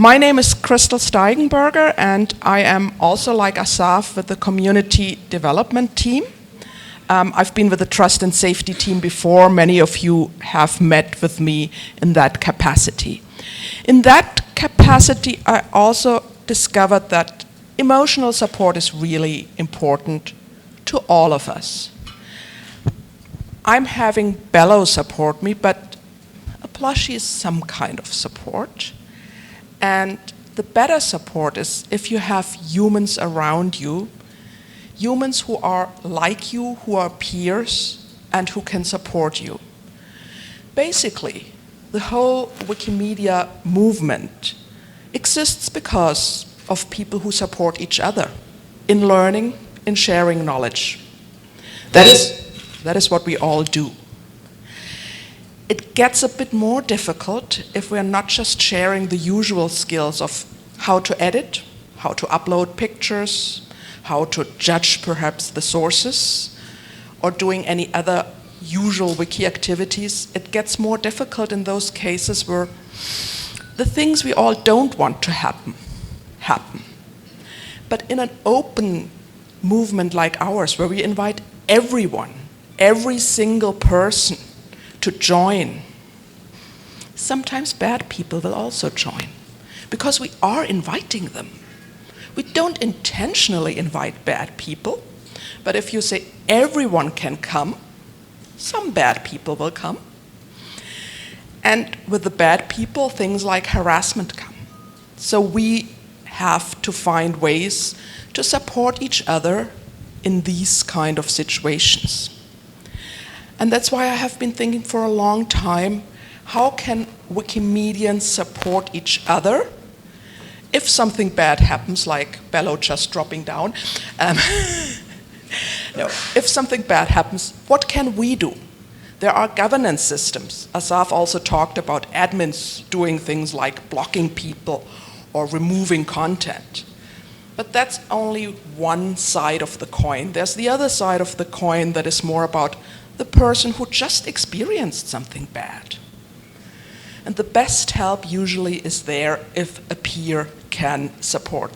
My name is Crystal Steigenberger, and I am also, like Asaf, with the community development team. I've been with the trust and safety team before. Many of you have met with me in that capacity. In that capacity, I also discovered that emotional support is really important to all of us. I'm having Bello support me, but a plushie is some kind of support. And the better support is if you have humans around you, humans who are like you, who are peers, and who can support you. Basically, the whole Wikimedia movement exists because of people who support each other in learning, in sharing knowledge. That is what we all do. It gets a bit more difficult if we're not just sharing the usual skills of how to edit, how to upload pictures, how to judge perhaps the sources, or doing any other usual wiki activities. It gets more difficult in those cases where the things we all don't want to happen. But in an open movement like ours, where we invite everyone, every single person to join, sometimes bad people will also join, because we are inviting them. We don't intentionally invite bad people, but if you say everyone can come, some bad people will come. And with the bad people, things like harassment come. So we have to find ways to support each other in these kind of situations. And that's why I have been thinking for a long time, how can Wikimedians support each other if something bad happens, like Bello just dropping down? No, if something bad happens, what can we do? There are governance systems. Asaf also talked about admins doing things like blocking people or removing content. But that's only one side of the coin. There's the other side of the coin that is more about the person who just experienced something bad. And the best help usually is there if a peer can support.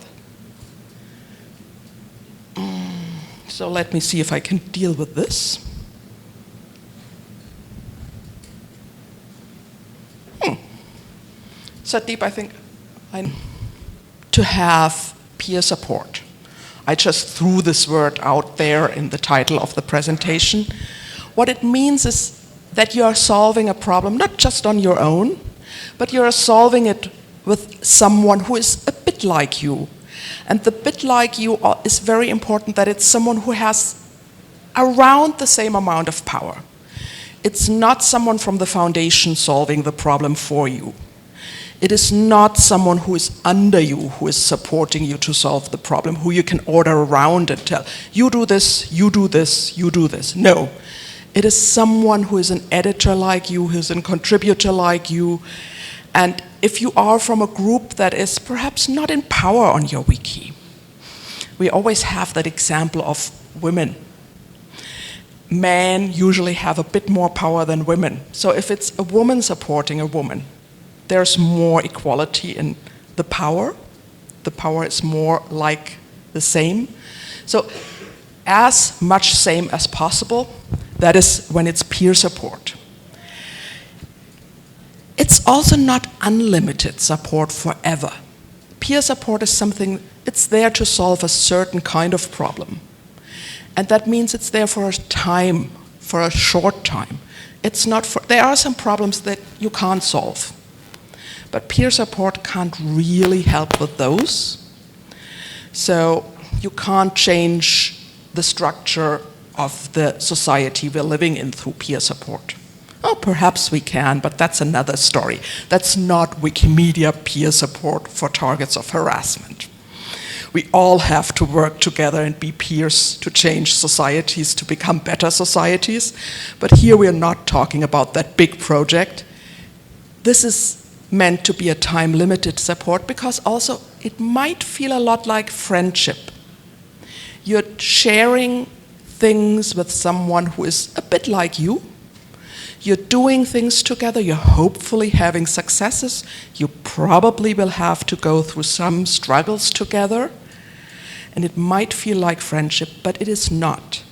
So let me see if I can deal with this. Sadeep, I think to have peer support. I just threw this word out there in the title of the presentation. What it means is that you are solving a problem not just on your own, but you are solving it with someone who is a bit like you. And the bit like you is very important, that it's someone who has around the same amount of power. It's not someone from the foundation solving the problem for you. It is not someone who is under you, who is supporting you to solve the problem, who you can order around and tell, you do this, you do this, you do this. No. It is someone who is an editor like you, who is a contributor like you. And if you are from a group that is perhaps not in power on your wiki, we always have that example of women. Men usually have a bit more power than women. So if it's a woman supporting a woman, there's more equality in the power. The power is more like the same. So as much same as possible, that is when it's peer support. It's also not unlimited support forever. Peer support is something, it's there to solve a certain kind of problem. And that means it's there for a time, for a short time. It's not for, there are some problems that you can't solve. But peer support can't really help with those. So you can't change the structure of the society we're living in through peer support. Oh, perhaps we can, but that's another story. That's not Wikimedia peer support for targets of harassment. We all have to work together and be peers to change societies, to become better societies. But here we are not talking about that big project. This is meant to be a time-limited support because also it might feel a lot like friendship. You're sharing things with someone who is a bit like you. You're doing things together, you're hopefully having successes, you probably will have to go through some struggles together, and it might feel like friendship, but it is not,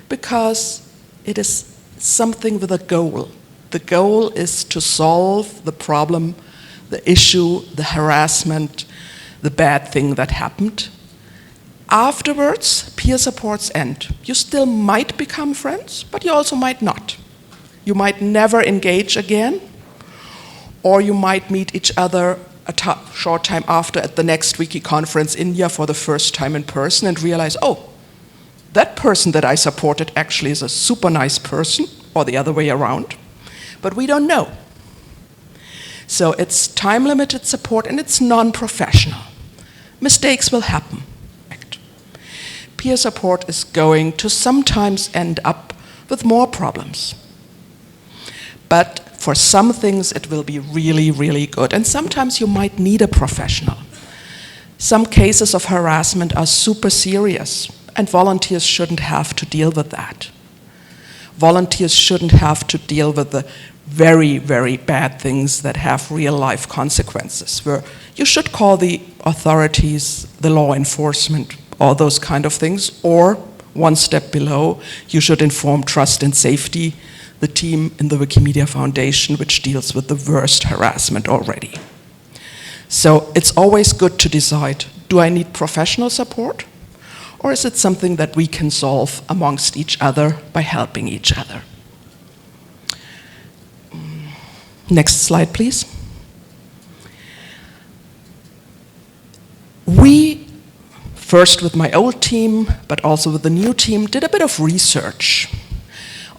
because it is something with a goal. The goal is to solve the problem, the issue, the harassment, the bad thing that happened. Afterwards, peer supports end. You still might become friends, but you also might not. You might never engage again, or you might meet each other a short time after at the next WikiConference India for the first time in person and realize, oh, that person that I supported actually is a super nice person, or the other way around. But we don't know. So it's time-limited support and it's non-professional. Mistakes will happen. Peer support is going to sometimes end up with more problems. But for some things it will be really, really good. And sometimes you might need a professional. Some cases of harassment are super serious, and volunteers shouldn't have to deal with that. Volunteers shouldn't have to deal with the very, very bad things that have real-life consequences, where you should call the authorities, the law enforcement, all those kind of things, or one step below, you should inform Trust and Safety, the team in the Wikimedia Foundation, which deals with the worst harassment already. So it's always good to decide, do I need professional support, or is it something that we can solve amongst each other by helping each other? Next slide, please. We, first with my old team, but also with the new team, did a bit of research.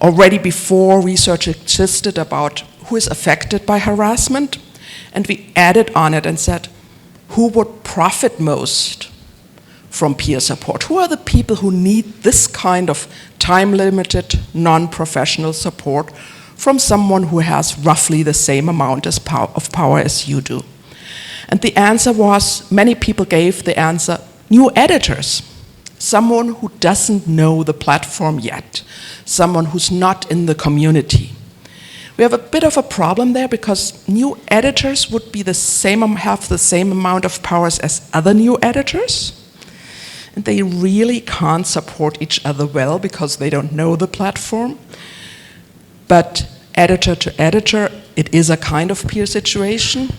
Already before research existed about who is affected by harassment, and we added on it and said, who would profit most from peer support? Who are the people who need this kind of time-limited, non-professional support from someone who has roughly the same amount of power as you do? And the answer was, many people gave the answer, new editors. Someone who doesn't know the platform yet, someone who's not in the community. We have a bit of a problem there because new editors would be have the same amount of powers as other new editors. And they really can't support each other well because they don't know the platform. But editor to editor, it is a kind of peer situation.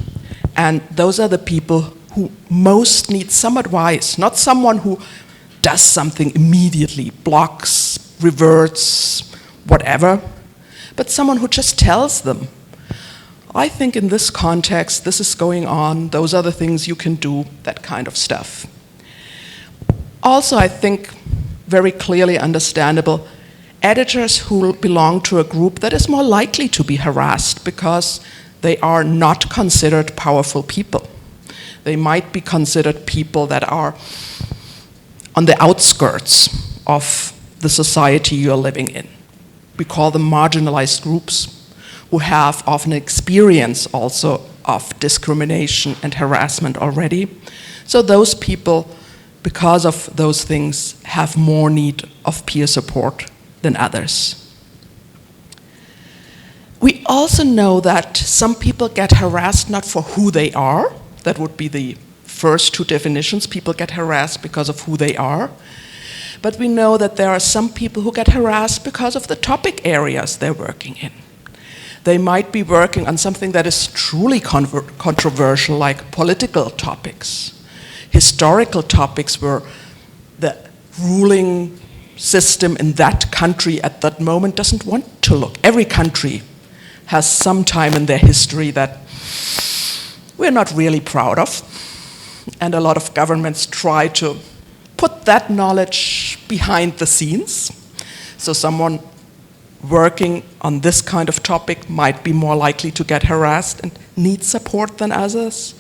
And those are the people who most need some advice, not someone who does something immediately, blocks, reverts, whatever, but someone who just tells them, I think in this context, this is going on, those are the things you can do, that kind of stuff. Also, I think, very clearly understandable, editors who belong to a group that is more likely to be harassed because they are not considered powerful people. They might be considered people that are on the outskirts of the society you're living in. We call them marginalized groups who have often experience also of discrimination and harassment already. So those people, because of those things, have more need of peer support than others. We also know that some people get harassed not for who they are. That would be the first two definitions. People get harassed because of who they are. But we know that there are some people who get harassed because of the topic areas they're working in. They might be working on something that is truly controversial, like political topics, historical topics where the ruling system in that country at that moment doesn't want to look. Every country has some time in their history that we're not really proud of. And a lot of governments try to put that knowledge behind the scenes. So someone working on this kind of topic might be more likely to get harassed and need support than others.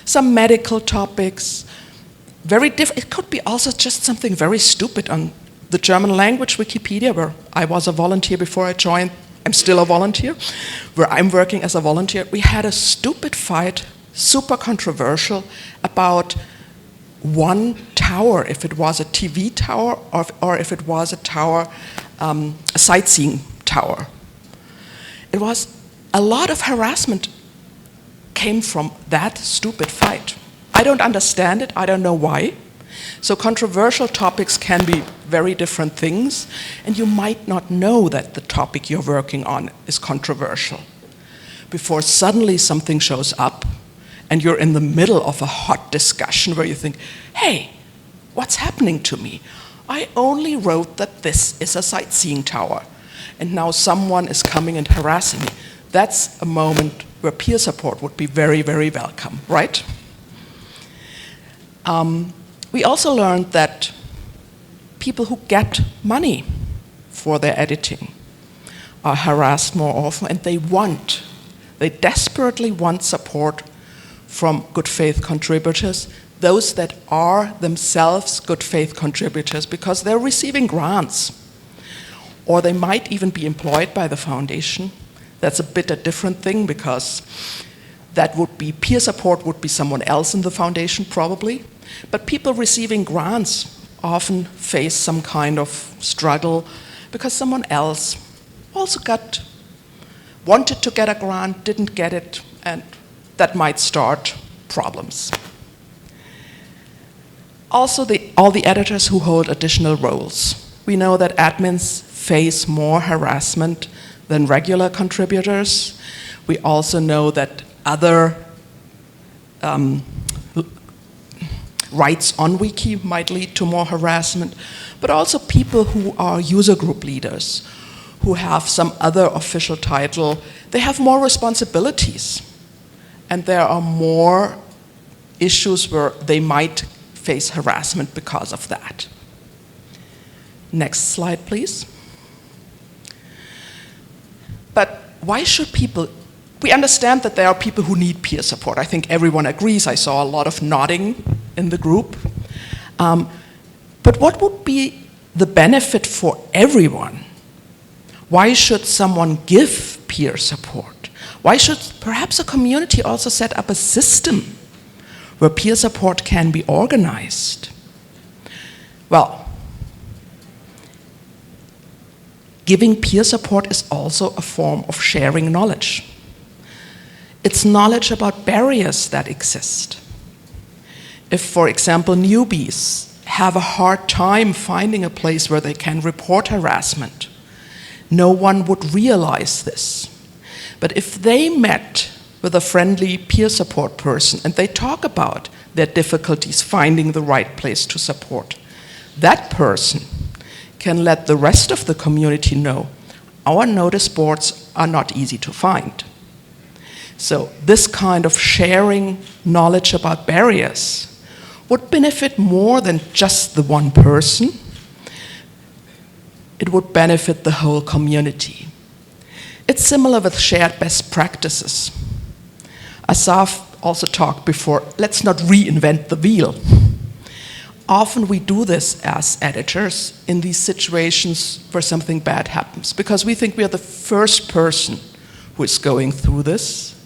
Some medical topics, it could be also just something very stupid on the German language Wikipedia, where I was a volunteer before I joined. I'm still a volunteer, where I'm working as a volunteer. We had a stupid fight, super controversial, about one tower, if it was a TV tower or if it was a tower, a sightseeing tower. It was a lot of harassment came from that stupid fight. I don't understand it, I don't know why. So controversial topics can be very different things, and you might not know that the topic you're working on is controversial before suddenly something shows up and you're in the middle of a hot discussion where you think, hey, what's happening to me? I only wrote that this is a sightseeing tower, and now someone is coming and harassing me. That's a moment where peer support would be very, very welcome, right? We also learned that people who get money for their editing are harassed more often, and they desperately want support from good faith contributors, those that are themselves good faith contributors because they're receiving grants, or they might even be employed by the foundation. That's a bit a different thing because that would be, peer support would be someone else in the foundation probably. But people receiving grants often face some kind of struggle because someone else also wanted to get a grant, didn't get it, and that might start problems. Also, all the editors who hold additional roles. We know that admins face more harassment than regular contributors. We also know that other rights on Wiki might lead to more harassment, but also people who are user group leaders, who have some other official title, they have more responsibilities. And there are more issues where they might face harassment because of that. Next slide, please. But why should people, we understand that there are people who need peer support. I think everyone agrees. I saw a lot of nodding in the group. But what would be the benefit for everyone? Why should someone give peer support? Why should perhaps a community also set up a system where peer support can be organized? Well, giving peer support is also a form of sharing knowledge. It's knowledge about barriers that exist. If, for example, newbies have a hard time finding a place where they can report harassment, no one would realize this. But if they met with a friendly peer support person and they talk about their difficulties finding the right place to support, that person can let the rest of the community know our notice boards are not easy to find. So this kind of sharing knowledge about barriers would benefit more than just the one person. It would benefit the whole community. It's similar with shared best practices. Asaf also talked before, let's not reinvent the wheel. Often we do this as editors in these situations where something bad happens because we think we are the first person who is going through this.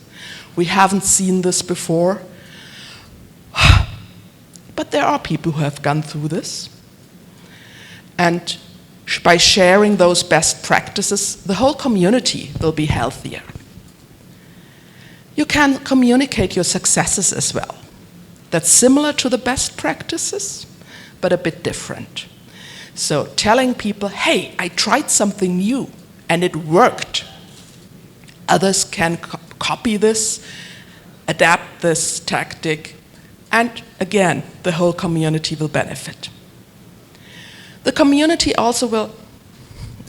We haven't seen this before. But there are people who have gone through this. And by sharing those best practices, the whole community will be healthier. You can communicate your successes as well. That's similar to the best practices, but a bit different. So telling people, hey, I tried something new and it worked. Others can copy this, adapt this tactic, and again, the whole community will benefit. The community also will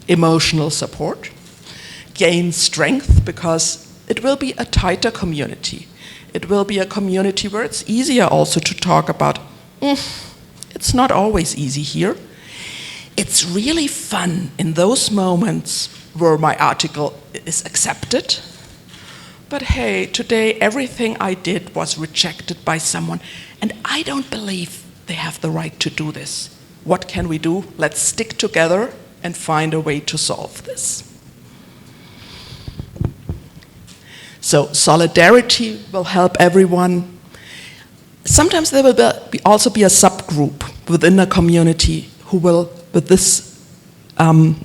emotional support, gain strength because it will be a tighter community. It will be a community where it's easier also to talk about, it's not always easy here. It's really fun in those moments where my article is accepted. But hey, today everything I did was rejected by someone, and I don't believe they have the right to do this. What can we do? Let's stick together and find a way to solve this. So solidarity will help everyone. Sometimes there will also be a subgroup within a community who will, with this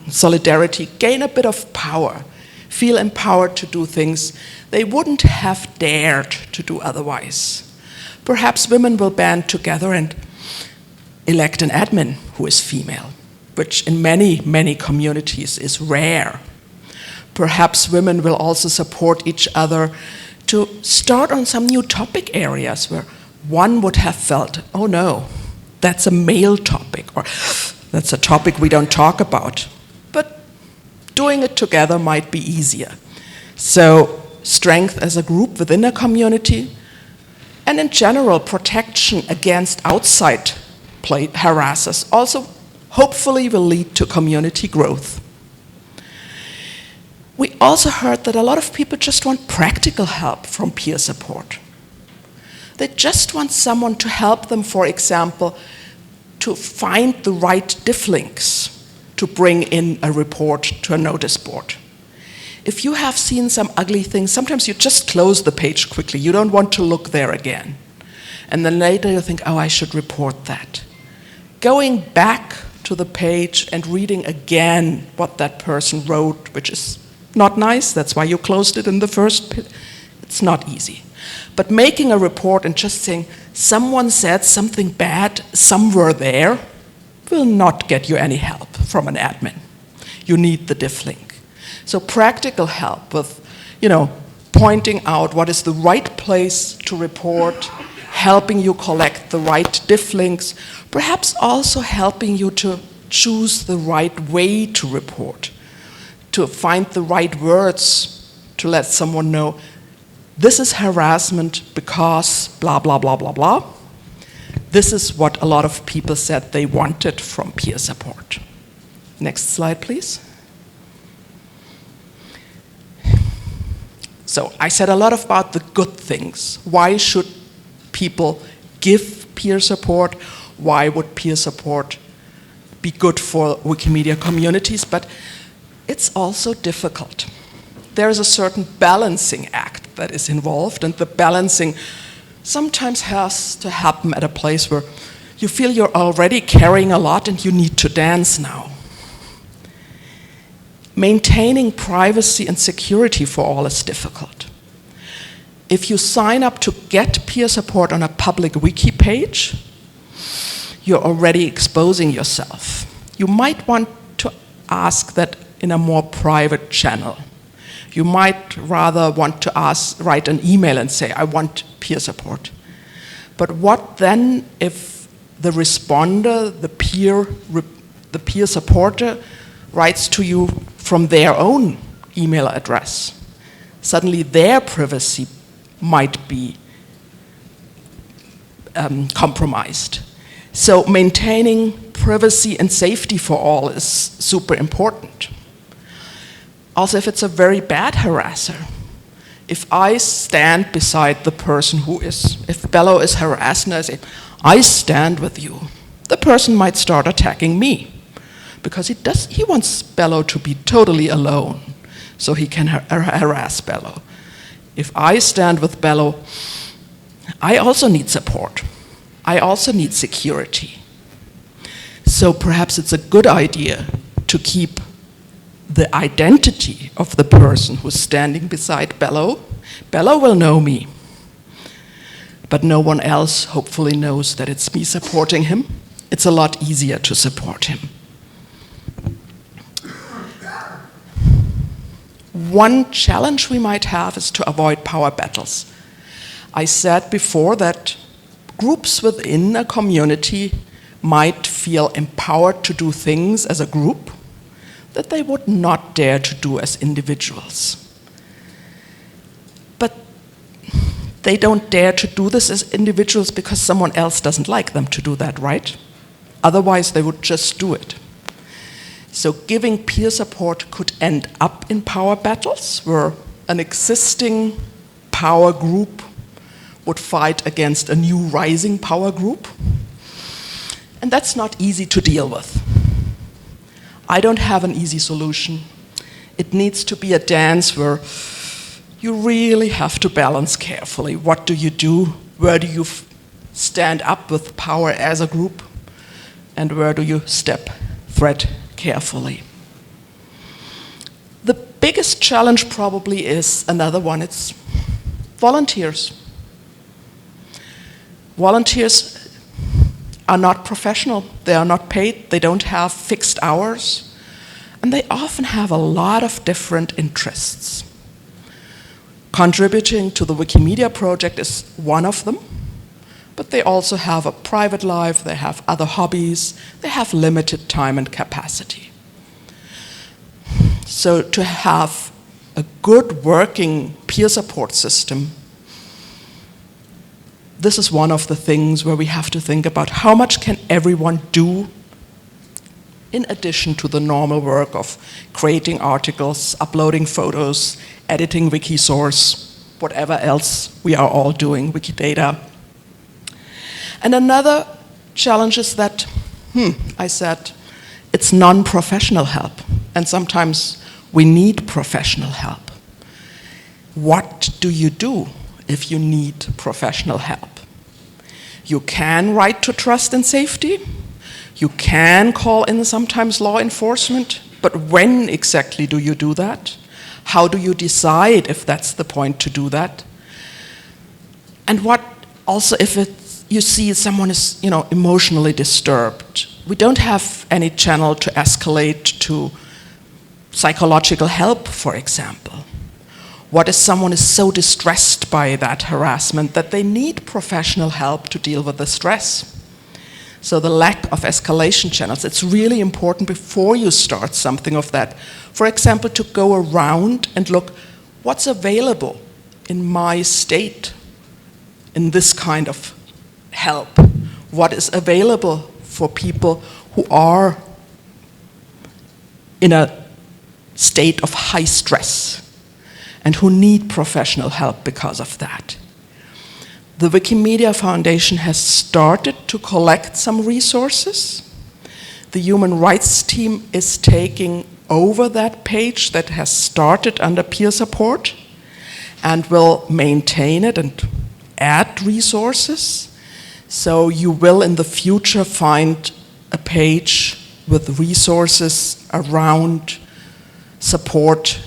solidarity, gain a bit of power feel empowered to do things they wouldn't have dared to do otherwise. Perhaps women will band together and elect an admin who is female, which in many, many communities is rare. Perhaps women will also support each other to start on some new topic areas where one would have felt, oh no, that's a male topic, or that's a topic we don't talk about. But doing it together might be easier. So strength as a group within a community, and in general, protection against outside harassers also hopefully will lead to community growth. We also heard that a lot of people just want practical help from peer support. They just want someone to help them, for example, to find the right diff links to bring in a report to a notice board. If you have seen some ugly things, sometimes you just close the page quickly. You don't want to look there again. And then later you think, oh, I should report that. Going back to the page and reading again what that person wrote, which is not nice, that's why you closed it in the first place. It's not easy. But making a report and just saying, someone said something bad somewhere there, will not get you any help from an admin. You need the diff link. So practical help with, pointing out what is the right place to report, helping you collect the right diff links, perhaps also helping you to choose the right way to report, to find the right words to let someone know this is harassment because blah, blah, blah, blah, blah. This is what a lot of people said they wanted from peer support. Next slide, please. So I said a lot about the good things. Why should people give peer support? Why would peer support be good for Wikimedia communities? But it's also difficult. There is a certain balancing act that is involved, and the balancing sometimes has to happen at a place where you feel you're already carrying a lot and you need to dance now. Maintaining privacy and security for all is difficult. If you sign up to get peer support on a public wiki page, you're already exposing yourself. You might want to ask that in a more private channel. You might rather want to write an email and say, I want peer support. But what then if the responder, the peer supporter, writes to you from their own email address? Suddenly their privacy might be compromised. So maintaining privacy and safety for all is super important. Also, if it's a very bad harasser, if I stand beside the person if Bello is harassed and I say, I stand with you, the person might start attacking me because he wants Bello to be totally alone so he can harass Bello. If I stand with Bello, I also need support. I also need security. So perhaps it's a good idea to keep the identity of the person who's standing beside Bello. Bello will know me, but no one else hopefully knows that it's me supporting him. It's a lot easier to support him. One challenge we might have is to avoid power battles. I said before that groups within a community might feel empowered to do things as a group that they would not dare to do as individuals. But they don't dare to do this as individuals because someone else doesn't like them to do that, right? Otherwise, they would just do it. So giving peer support could end up in power battles where an existing power group would fight against a new rising power group. And that's not easy to deal with. I don't have an easy solution. It needs to be a dance where you really have to balance carefully. What do you do? Where do you stand up with power as a group? And where do you tread carefully? The biggest challenge probably is another one. It's volunteers. Volunteers are not professional. They are not paid. They don't have fixed hours. And they often have a lot of different interests. Contributing to the Wikimedia project is one of them, but they also have a private life, they have other hobbies, they have limited time and capacity. So to have a good working peer support system, this is one of the things where we have to think about how much can everyone do in addition to the normal work of creating articles, uploading photos, editing Wikisource, whatever else we are all doing, Wikidata. And another challenge is that, I said, it's non-professional help. And sometimes we need professional help. What do you do if you need professional help? You can write to Trust and Safety. You can call in sometimes law enforcement. But when exactly do you do that? How do you decide if that's the point to do that? And what also if you see someone is emotionally disturbed, we don't have any channel to escalate to psychological help, for example. What if someone is so distressed by that harassment that they need professional help to deal with the stress? So the lack of escalation channels, it's really important before you start something of that. For example, to go around and look what's available in my state in this kind of help. What is available for people who are in a state of high stress and who need professional help because of that. The Wikimedia Foundation has started to collect some resources. The human rights team is taking over that page that has started under peer support and will maintain it and add resources. So you will in the future find a page with resources around support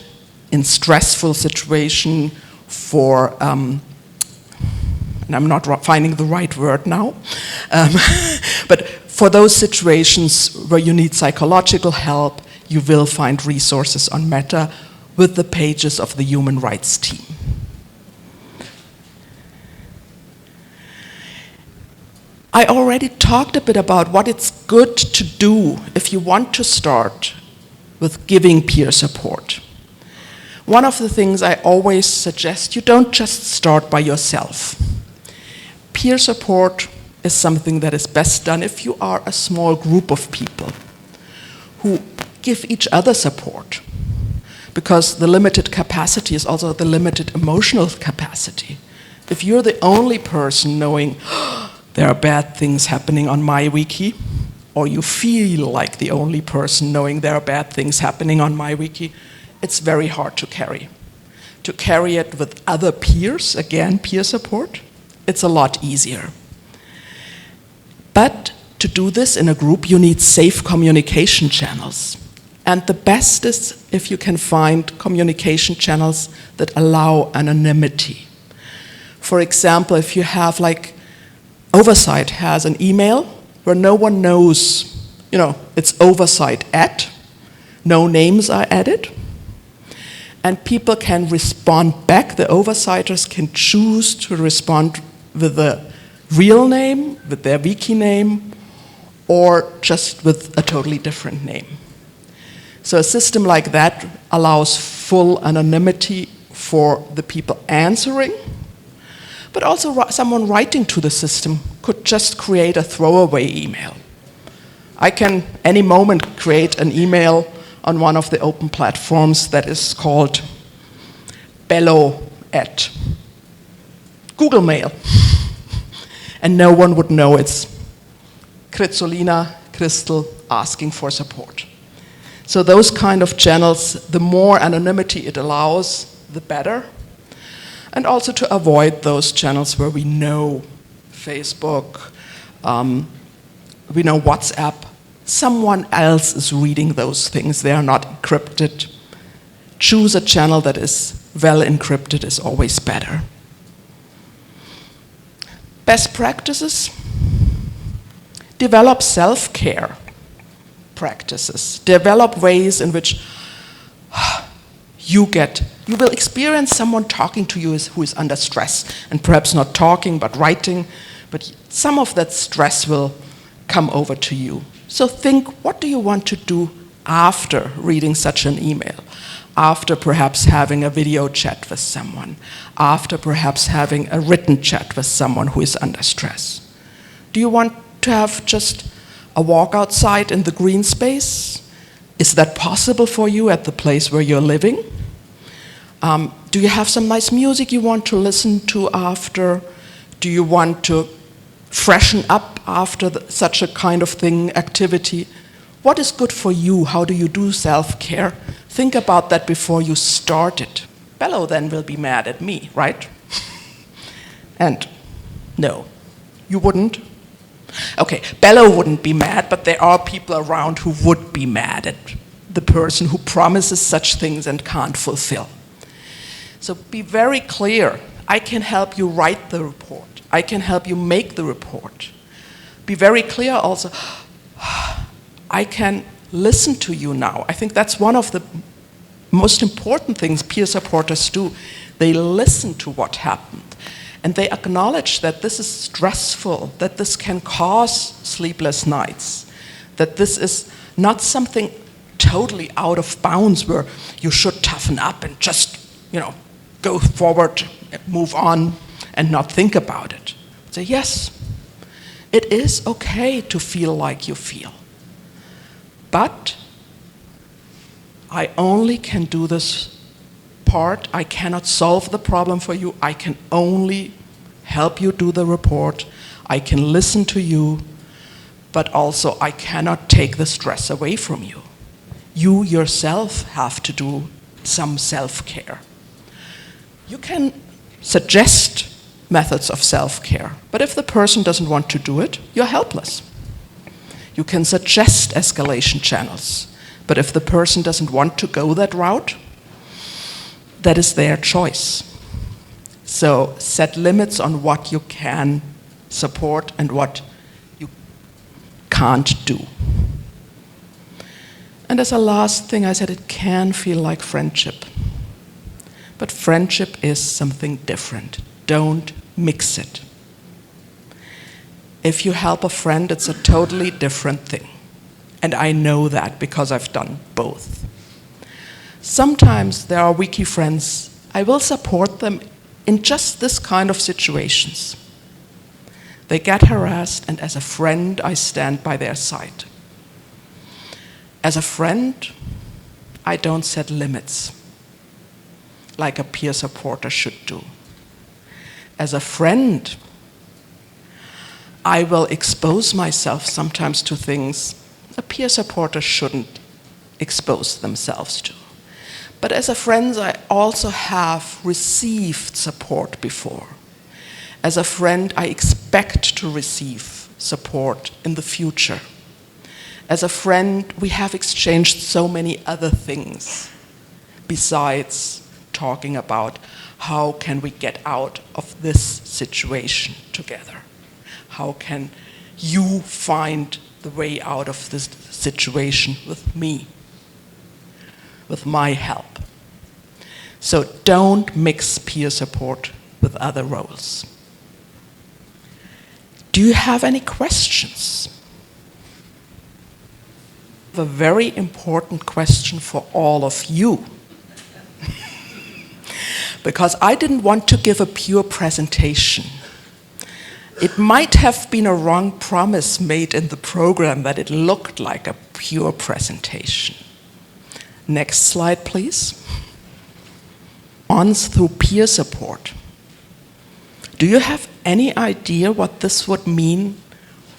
in stressful situation for and I'm not finding the right word now, but for those situations where you need psychological help, you will find resources on Meta with the pages of the human rights team. I already talked a bit about what it's good to do if you want to start with giving peer support. One of the things I always suggest, you don't just start by yourself. Peer support is something that is best done if you are a small group of people who give each other support, because the limited capacity is also the limited emotional capacity. If you're the only person knowing there are bad things happening on my wiki, or you feel like the only person knowing there are bad things happening on my wiki, it's very hard to carry. To carry it with other peers, again, peer support, it's a lot easier. But to do this in a group, you need safe communication channels. And the best is if you can find communication channels that allow anonymity. For example, if you have Oversight has an email where no one knows, it's oversight @ no names are added, and people can respond back. The oversights can choose to respond with a real name, with their wiki name, or just with a totally different name. So a system like that allows full anonymity for the people answering, but also someone writing to the system could just create a throwaway email. I can, any moment, create an email on one of the open platforms that is called bello at Google Mail. And no one would know it's Kritzolina, Crystal, asking for support. So those kind of channels, the more anonymity it allows, the better. And also to avoid those channels where we know Facebook, we know WhatsApp, someone else is reading those things. They are not encrypted. choose a channel that is well encrypted is always better. Best practices. Develop self-care practices. Develop ways in which you will experience someone talking to you who is under stress, and perhaps not talking but writing, but some of that stress will come over to you. So think, what do you want to do after reading such an email? After perhaps having a video chat with someone? After perhaps having a written chat with someone who is under stress? Do you want to have just a walk outside in the green space? Is that possible for you at the place where you're living? Do you have some nice music you want to listen to after? Do you want to freshen up after such a kind of thing, activity? What is good for you? How do you do self-care? Think about that before you start it. Bello then will be mad at me, right? And no, you wouldn't. Okay, Bello wouldn't be mad, but there are people around who would be mad at the person who promises such things and can't fulfill. So be very clear. I can help you write the report. I can help you make the report. Be very clear also. I can listen to you now. I think that's one of the most important things peer supporters do. They listen to what happened. And they acknowledge that this is stressful, that this can cause sleepless nights, that this is not something totally out of bounds where you should toughen up and just, go forward, move on, and not think about it. So yes, it is okay to feel like you feel. But I only can do this part. I cannot solve the problem for you. I can only help you do the report. I can listen to you, but also I cannot take the stress away from you. You yourself have to do some self-care. You can suggest methods of self-care, but if the person doesn't want to do it, you're helpless. You can suggest escalation channels, but if the person doesn't want to go that route, that is their choice. So set limits on what you can support and what you can't do. And as a last thing, I said it can feel like friendship. But friendship is something different. Don't mix it. If you help a friend, it's a totally different thing. And I know that because I've done both. Sometimes there are wiki friends, I will support them in just this kind of situations. They get harassed, and as a friend, I stand by their side. As a friend, I don't set limits like a peer supporter should do. As a friend, I will expose myself sometimes to things a peer supporter shouldn't expose themselves to. But as a friend, I also have received support before. As a friend, I expect to receive support in the future. As a friend, we have exchanged so many other things besides talking about how can we get out of this situation together. How can you find the way out of this situation with me, with my help? So don't mix peer support with other roles. Do you have any questions? I have a very important question for all of you. Because I didn't want to give a pure presentation. It might have been a wrong promise made in the program that it looked like a pure presentation. Next slide, please. Bonds through peer support. Do you have any idea what this would mean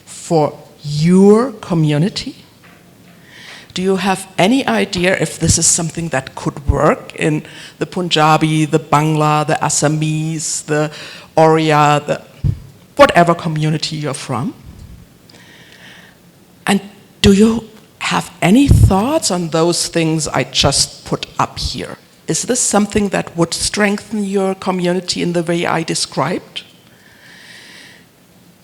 for your community? Do you have any idea if this is something that could work in the Punjabi, the Bangla, the Assamese, the Oriya, the whatever community you're from? And do you have any thoughts on those things I just put up here? Is this something that would strengthen your community in the way I described?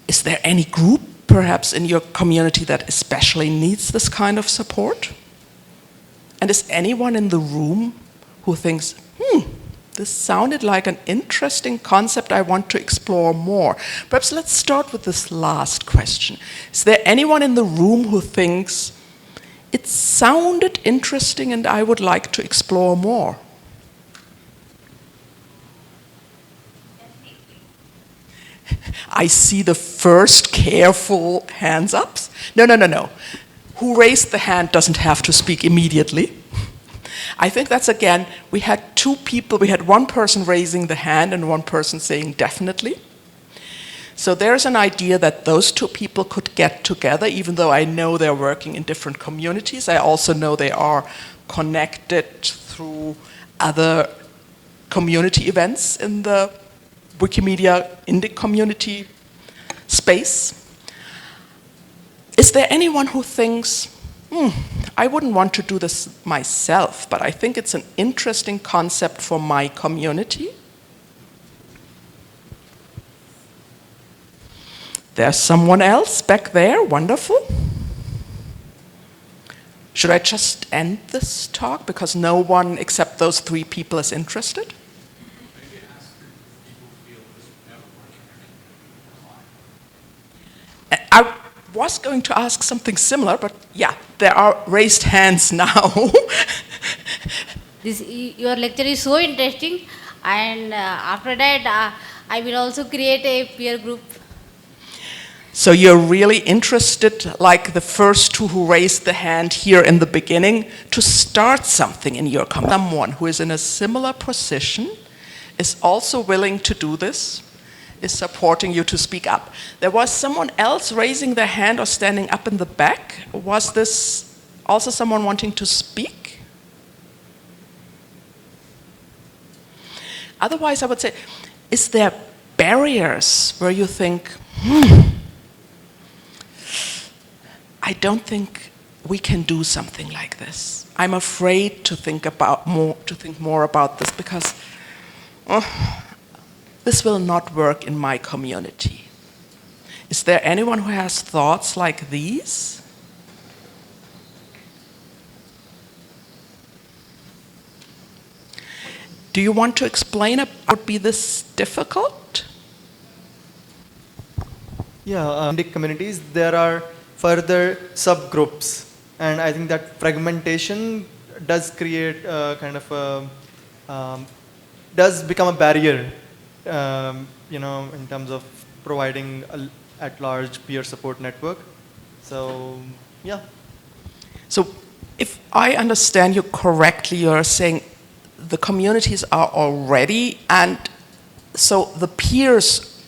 Is there any group, perhaps, in your community that especially needs this kind of support? And is anyone in the room who thinks, this sounded like an interesting concept I want to explore more? Perhaps let's start with this last question. Is there anyone in the room who thinks, it sounded interesting and I would like to explore more? I see the first careful hands ups. No. Who raised the hand doesn't have to speak immediately. I think that's, again, we had two people, we had one person raising the hand and one person saying definitely. So there's an idea that those two people could get together, even though I know they're working in different communities. I also know they are connected through other community events in the Wikimedia indie community space. Is there anyone who thinks, I wouldn't want to do this myself, but I think it's an interesting concept for my community? There's someone else back there, wonderful. Should I just end this talk because no one except those three people is interested? I was going to ask something similar, but yeah, there are raised hands now. Your lecture is so interesting, and after that, I will also create a peer group. So you're really interested, like the first two who raised the hand here in the beginning, to start something in your community. Someone who is in a similar position is also willing to do this, is supporting you to speak up. There was someone else raising their hand or standing up in the back. Was this also someone wanting to speak? Otherwise, I would say, is there barriers where you think, I don't think we can do something like this. I'm afraid to think more about this because this will not work in my community. Is there anyone who has thoughts like these? Do you want to explain it? Would be this difficult? Yeah, in communities there are further subgroups, and I think that fragmentation does create does become a barrier, in terms of providing at-large peer support network. So, yeah. So, if I understand you correctly, you're saying the communities are already, and so the peers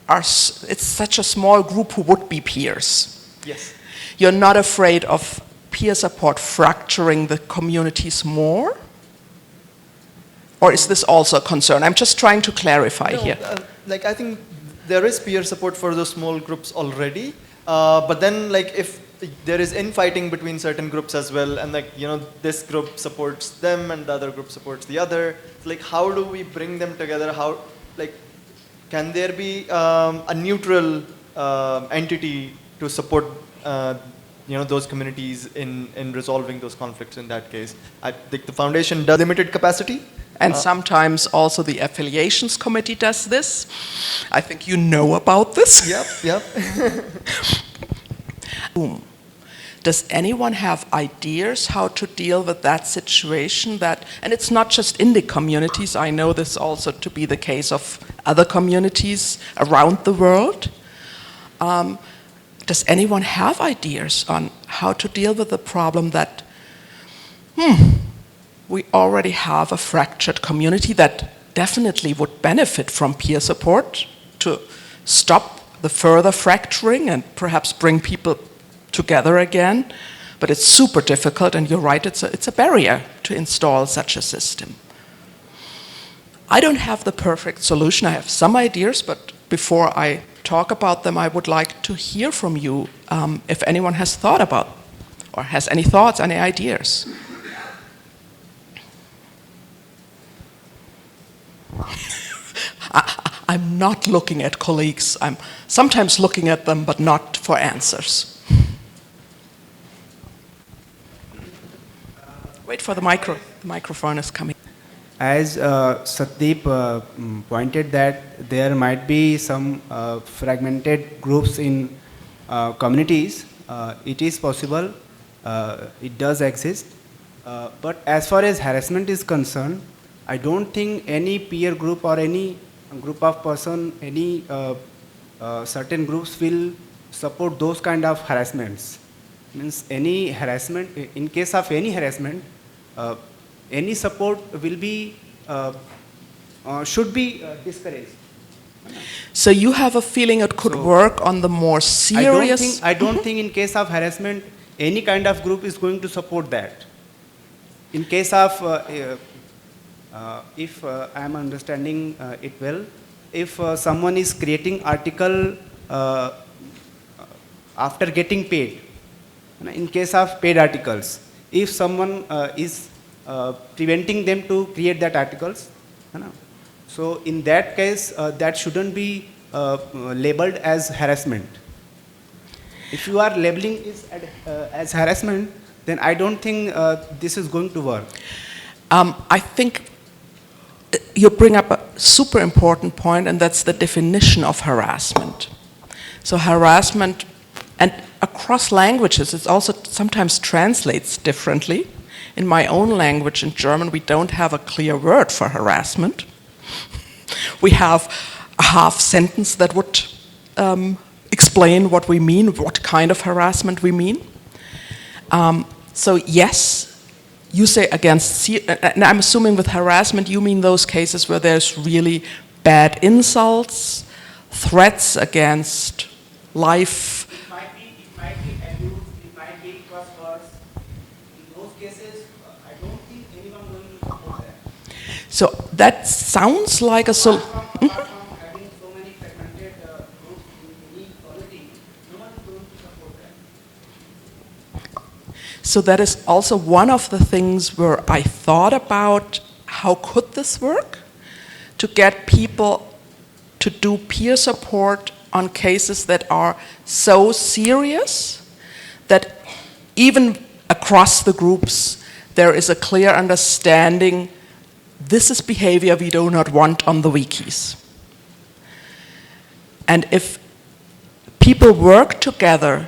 are, it's such a small group who would be peers. Yes. You're not afraid of peer support fracturing the communities more? Or is this also a concern? I'm just trying to clarify here. I think there is peer support for those small groups already, but then if there is infighting between certain groups as well, and this group supports them and the other group supports the other, how do we bring them together? How, can there be a neutral entity to support those communities in resolving those conflicts in that case? I think the foundation does limited capacity. And sometimes also the affiliations committee does this. I think you know about this. Yep. Does anyone have ideas how to deal with that situation? And it's not just in the communities. I know this also to be the case of other communities around the world. Does anyone have ideas on how to deal with the problem that, we already have a fractured community that definitely would benefit from peer support to stop the further fracturing and perhaps bring people together again, but it's super difficult, and you're right, it's a barrier to install such a system. I don't have the perfect solution. I have some ideas, but before I talk about them, I would like to hear from you if anyone has thought about or has any thoughts, any ideas. I'm not looking at colleagues. I'm sometimes looking at them, but not for answers. Wait for the microphone is coming. As Satdeep pointed that there might be some fragmented groups in communities, it is possible, it does exist. But as far as harassment is concerned, I don't think any peer group or any group of person, any certain groups will support those kind of harassments. Means any harassment, in case of any harassment, any support will be, should be discouraged. So you have a feeling it could work on the more serious... I don't think in case of harassment, any kind of group is going to support that. In case of, if I am understanding it well, if someone is creating article after getting paid, in case of paid articles, if someone is preventing them to create that articles, so in that case, that shouldn't be labeled as harassment. If you are labeling it as harassment, then I don't think this is going to work. I think you bring up a super important point, and that's the definition of harassment. So harassment, and across languages, it also sometimes translates differently. In my own language, in German, we don't have a clear word for harassment. We have a half sentence that would explain what we mean, what kind of harassment we mean. So yes, you say against, and I'm assuming with harassment you mean those cases where there's really bad insults, threats against life. It might be abuse, it might be curse words. In those cases, I don't think anyone going to support that. So that sounds like a Apart from having so many fragmented groups in any quality, no one is going to support that. So that is also one of the things where I thought about how could this work? To get people to do peer support on cases that are so serious that even across the groups there is a clear understanding this is behavior we do not want on the wikis. And if people work together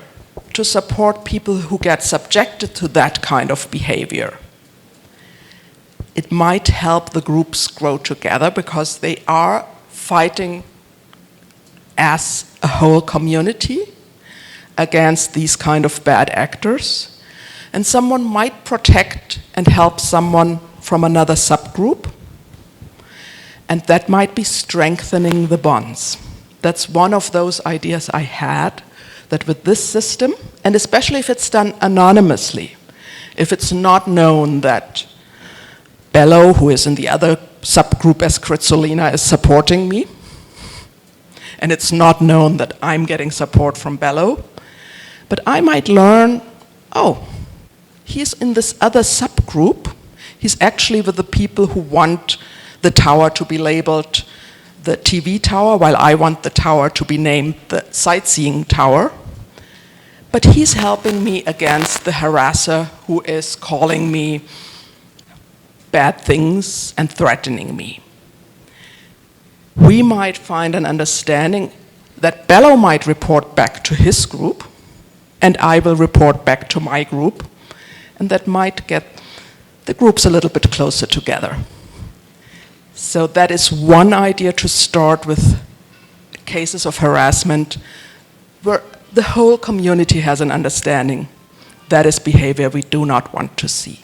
to support people who get subjected to that kind of behavior, it might help the groups grow together because they are fighting as a whole community against these kind of bad actors. And someone might protect and help someone from another subgroup, and that might be strengthening the bonds. That's one of those ideas I had, that with this system, and especially if it's done anonymously, if it's not known that Bello, who is in the other subgroup as Kritsolina, is supporting me, and it's not known that I'm getting support from Bello, but I might learn, oh, he's in this other subgroup, he's actually with the people who want the tower to be labeled the TV tower, while I want the tower to be named the sightseeing tower. But he's helping me against the harasser who is calling me bad things and threatening me. We might find an understanding that Bello might report back to his group, and I will report back to my group, and that might get the groups a little bit closer together. So that is one idea to start with cases of harassment where the whole community has an understanding that is behavior we do not want to see.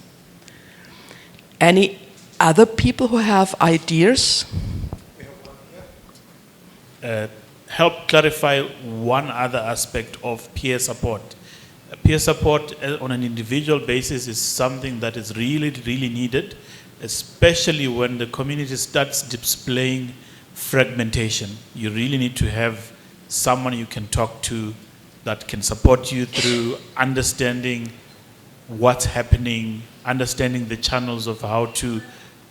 Any other people who have ideas? Help clarify one other aspect of peer support. Peer support on an individual basis is something that is really, really needed, especially when the community starts displaying fragmentation. You really need to have someone you can talk to that can support you through understanding what's happening, understanding the channels of how to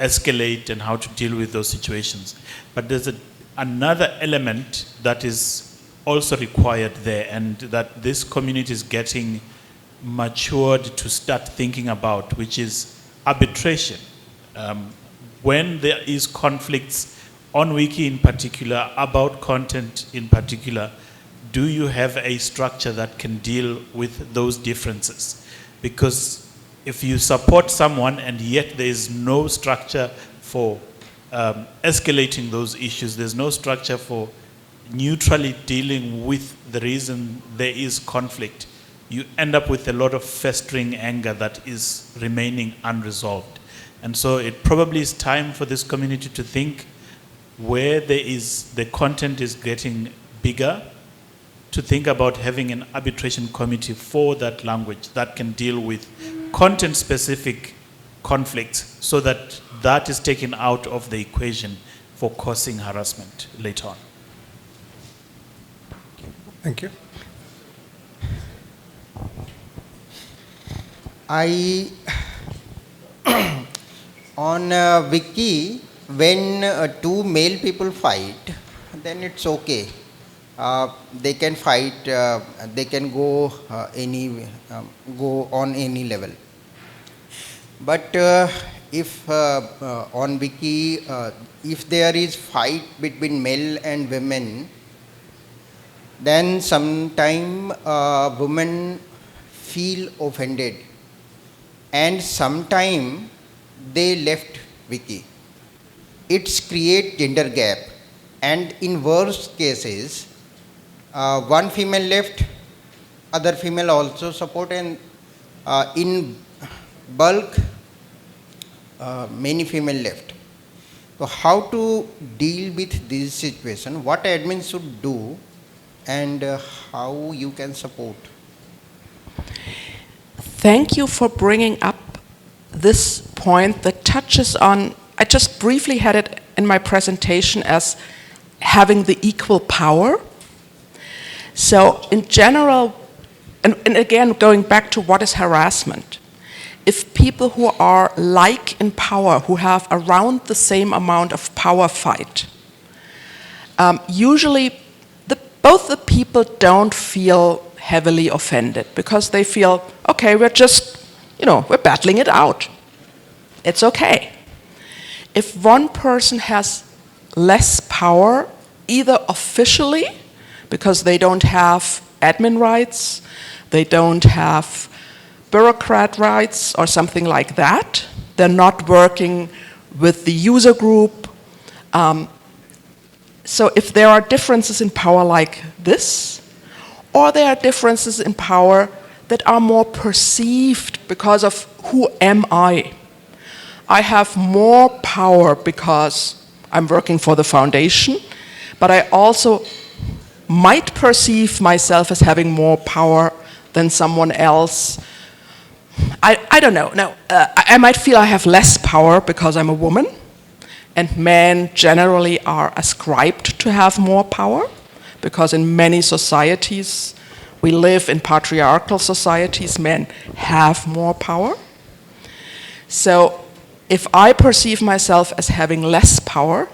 escalate and how to deal with those situations. But there's another element that is also required there, and that this community is getting matured to start thinking about, which is arbitration. When there is conflicts on Wiki in particular, about content in particular, do you have a structure that can deal with those differences? Because if you support someone and yet there is no structure for escalating those issues, there's no structure for neutrally dealing with the reason there is conflict, you end up with a lot of festering anger that is remaining unresolved. And so it probably is time for this community to think, where the content is getting bigger, to think about having an arbitration committee for that language that can deal with content-specific conflicts, so that that is taken out of the equation for causing harassment later on. Thank you. On Wiki, when two male people fight, then it's okay. They can fight. They can go on any level. But if on Wiki, if there is fight between male and women, then sometime women feel offended, and sometime they left Wiki. It's create gender gap, and in worst cases, one female left, other female also support, and in bulk, many female left. So how to deal with this situation? What admin should do, and how you can support? Thank you for bringing up this point that touches on, I just briefly had it in my presentation as having the equal power. So in general, and again going back to what is harassment, if people who are like in power, who have around the same amount of power fight, usually both the people don't feel heavily offended, because they feel, okay, we're just, we're battling it out. It's okay. If one person has less power, either officially, because they don't have admin rights, they don't have bureaucrat rights or something like that, they're not working with the user group. So if there are differences in power like this, or there are differences in power that are more perceived because of who am I? I have more power because I'm working for the foundation, but I also might perceive myself as having more power than someone else. I don't know. No, I might feel I have less power because I'm a woman, and men generally are ascribed to have more power, because in many societies, we live in patriarchal societies, men have more power. So if I perceive myself as having less power,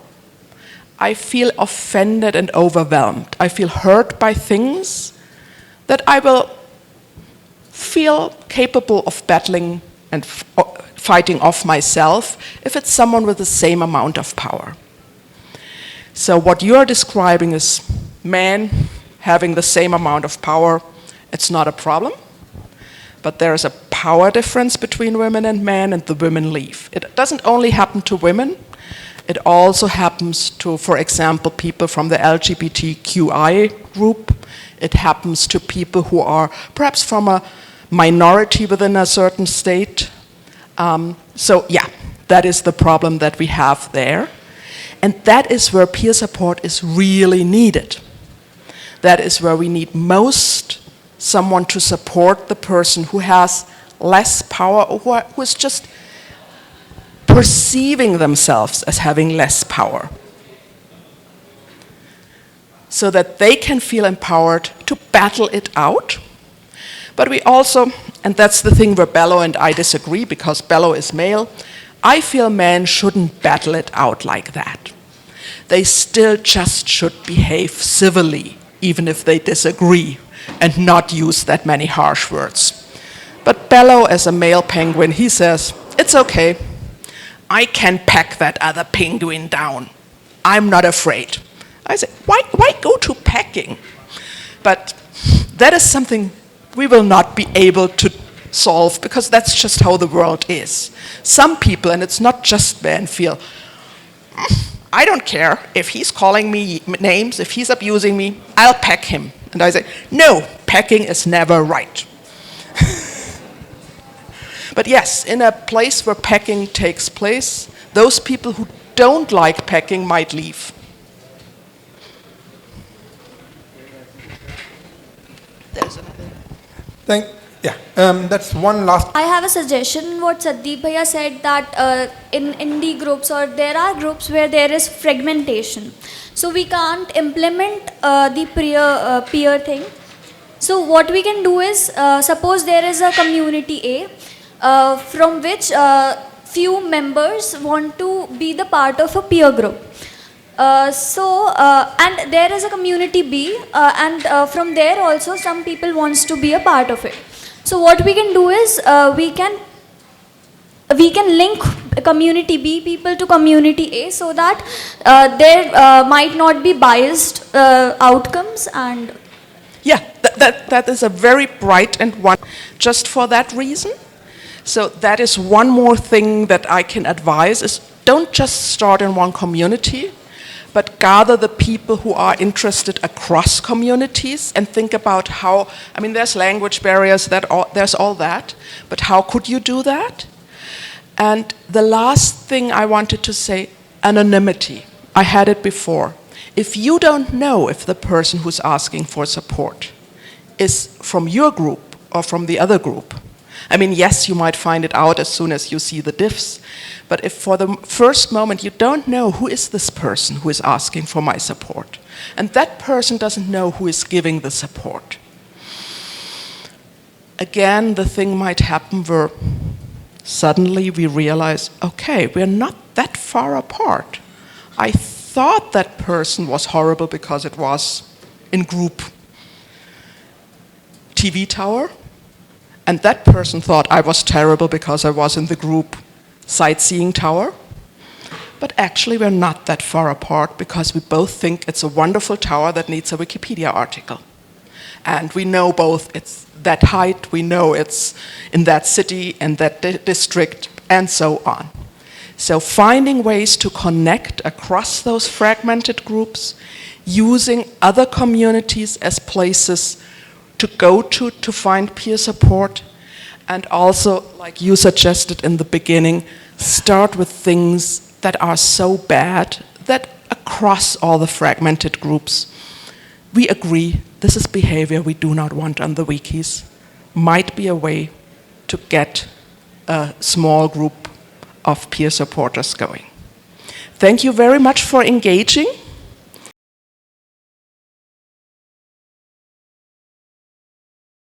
I feel offended and overwhelmed. I feel hurt by things that I will feel capable of battling and fighting off myself if it's someone with the same amount of power. So what you are describing is men having the same amount of power. It's not a problem, but there is a power difference between women and men, and the women leave. It doesn't only happen to women, it also happens to, for example, people from the LGBTQI group. It happens to people who are perhaps from a minority within a certain state. So yeah, that is the problem that we have there. And that is where peer support is really needed. That is where we need most someone to support the person who has less power, or who is just perceiving themselves as having less power, so that they can feel empowered to battle it out. But we also, and that's the thing where Bello and I disagree, because Bello is male, I feel men shouldn't battle it out like that. They still just should behave civilly, even if they disagree, and not use that many harsh words. But Bello, as a male penguin, he says, it's okay. I can pack that other penguin down. I'm not afraid. I say, why go to packing? But that is something we will not be able to solve, because that's just how the world is. Some people, and it's not just men, feel, I don't care if he's calling me names, if he's abusing me, I'll pack him. And I say, no, packing is never right. But yes, in a place where packing takes place, those people who don't like packing might leave. There's another. That's one last. I have a suggestion. What Sandeep Bhaiya said, that in indie groups, or there are groups where there is fragmentation, so we can't implement the peer thing. So what we can do is, suppose there is a community A, from which few members want to be the part of a peer group. And there is a community B, and from there also some people wants to be a part of it. So what we can do is, we can link community B people to community A, so that there might not be biased outcomes. And yeah, that is a very bright and one, just for that reason. So that is one more thing that I can advise, is don't just start in one community, but gather the people who are interested across communities and think about how, I mean, there's language barriers, there's all that, but how could you do that? And the last thing I wanted to say, anonymity. I had it before. If you don't know if the person who's asking for support is from your group or from the other group, I mean, yes, you might find it out as soon as you see the diffs, but if for the first moment you don't know who is this person who is asking for my support, and that person doesn't know who is giving the support, again, the thing might happen where suddenly we realize, okay, we're not that far apart. I thought that person was horrible because it was in group TV tower, and that person thought I was terrible because I was in the group sightseeing tower. But actually we're not that far apart, because we both think it's a wonderful tower that needs a Wikipedia article. And we know both it's that height, we know it's in that city and that district, and so on. So finding ways to connect across those fragmented groups, using other communities as places to go to find peer support, and also, like you suggested in the beginning, start with things that are so bad that across all the fragmented groups, we agree this is behavior we do not want on the wikis, might be a way to get a small group of peer supporters going. Thank you very much for engaging.